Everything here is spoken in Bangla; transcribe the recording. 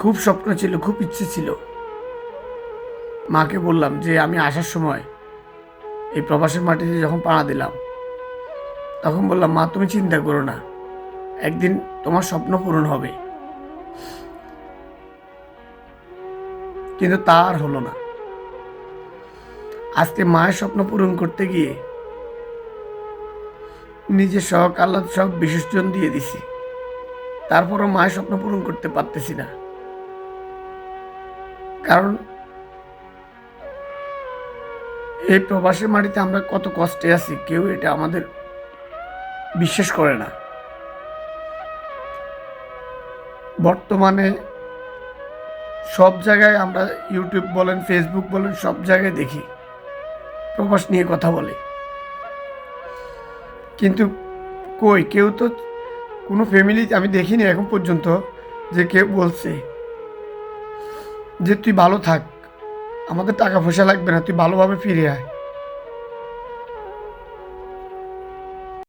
খুব স্বপ্ন ছিল, খুব ইচ্ছে ছিল। মাকে বললাম যে আমি আসার সময় এই প্রবাসের মাটিতে যখন পাড়া দিলাম, তখন বললাম, মা তুমি চিন্তা করো না, একদিন তোমার স্বপ্ন পূরণ হবে। কিন্তু তা আর হলো না। আজকে মায়ের স্বপ্ন পূরণ করতে গিয়ে নিজের শখ আহ্লাদ সব বিসর্জন দিয়ে দিছি। তারপরও মায়ের স্বপ্ন পূরণ করতে পারতেছি না। কারণ এই প্রবাসের মাটিতে আমরা কত কষ্টে আছি, কেউ এটা আমাদের বিশ্বাস করে না। বর্তমানে সব জায়গায় আমরা ইউটিউব বলেন, ফেসবুক বলেন, সব জায়গায় দেখি প্রবাস নিয়ে কথা বলে। কিন্তু কই কেউ তো, কোনো ফ্যামিলি আমি দেখিনি এখন পর্যন্ত যে কেউ বলছে যে তুই ভালো থাক, আমাদের টাকা পয়সা লাগবে না, তুই ভালোভাবে ফিরে আয়।